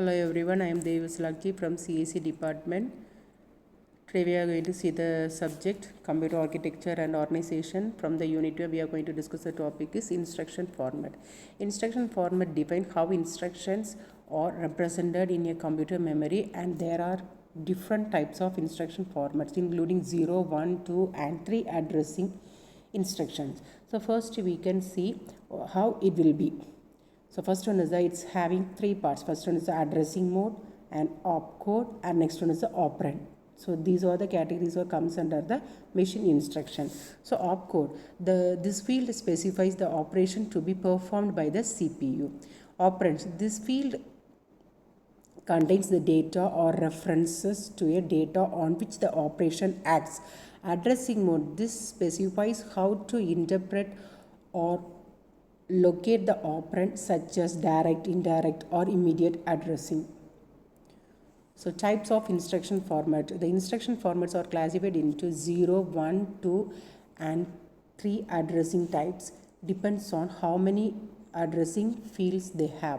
Hello everyone, I am Devaslaki from CAC department. Today we are going to see the subject computer architecture and organization. From the unit 2 we are going to discuss the topic is instruction format. Instruction format defines how instructions are represented in a computer memory, and there are different types of instruction formats including 0, 1, 2 and 3 addressing instructions. So first we can see how it will be. So first one is that it's having three parts. First one is the addressing mode and opcode, and next one is the operand. So these are the categories that comes under the machine instruction. So opcode, this field specifies the operation to be performed by the CPU. Operands, this field contains the data or references to a data on which the operation acts. Addressing mode, this specifies how to interpret or locate the operand, such as direct, indirect or immediate addressing. So types of instruction format. The instruction formats are classified into 0, 1, 2 and 3 addressing types. Depends on how many addressing fields they have.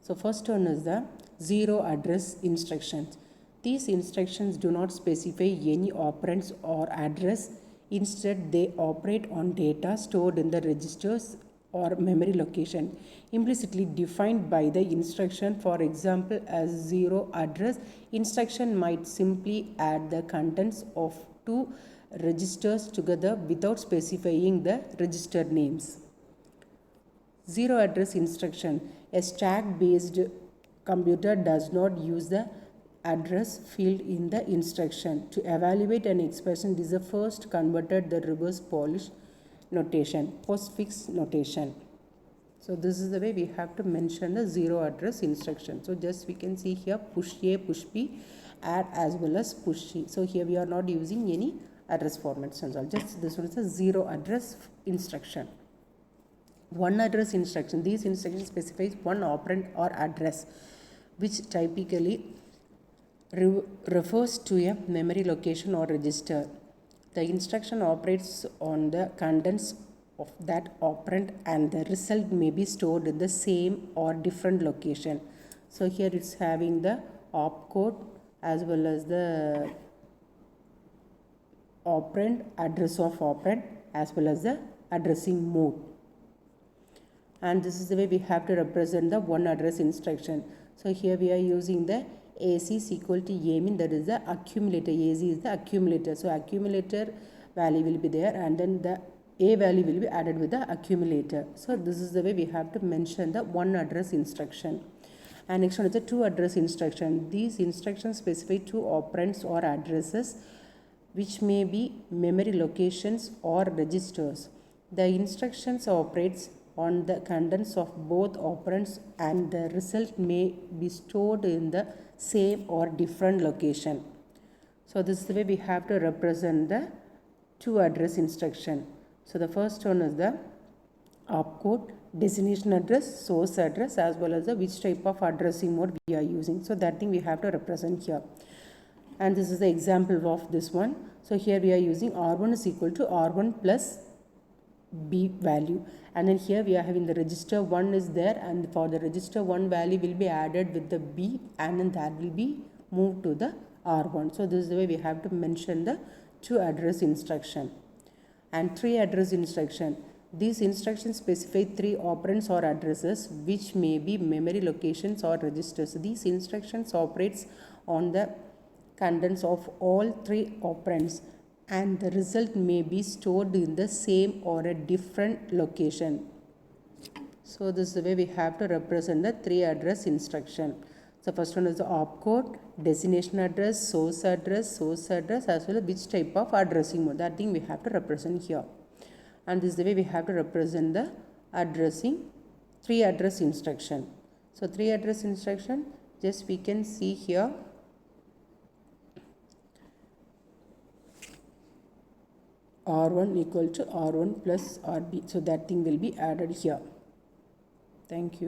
So first one is the 0 address instructions. These instructions do not specify any operands or address. Instead, they operate on data stored in the registers or memory location implicitly defined by the instruction. For example, as 0 address instruction might simply add the contents of two registers together without specifying the register names. 0 address instruction. A stack based computer does not use the address field in the instruction. To evaluate an expression, this is first converted the reverse Polish notation, postfix notation. So this is the way we have to mention the 0 address instruction. So just we can see here push A, push B, add as well as push C. So here we are not using any address formats and all. Just this one is a 0 address instruction. 1 address instruction. These instructions specifies one operand or address, which typically refers to a memory location or register. The instruction operates on the contents of that operand, and the result may be stored in the same or different location. So here it's having the opcode as well as the operand, address of operand as well as the addressing mode. And this is the way we have to represent the one address instruction. So here we are using the AC is equal to A, mean that is the accumulator. AC is the accumulator. So accumulator value will be there, and then the A value will be added with the accumulator. So this is the way we have to mention the one address instruction. And next one is the two address instruction. These instructions specify two operands or addresses, which may be memory locations or registers. The instructions operates on the contents of both operands, and the result may be stored in the same or different location. So this is the way we have to represent the two address instruction. So the first one is the opcode, destination address, source address, as well as the which type of addressing mode we are using. So that thing we have to represent here. And this is the example of this one. So here we are using R1 is equal to R1 plus B value, and then here we are having the register 1 is there, and for the register 1 value will be added with the B, and then that will be moved to the R1. So this is the way we have to mention the two address instruction. And three address instruction. These instructions specify three operands or addresses, which may be memory locations or registers. These instructions operates on the contents of all three operands, and the result may be stored in the same or a different location. So this is the way we have to represent the three address instruction. So first one is the opcode, destination address, source address as well as which type of addressing mode. That thing we have to represent here. And this is the way we have to represent the addressing three address instruction. So three address instruction, just we can see here R1 equal to R1 plus RB. So that thing will be added here. Thank you.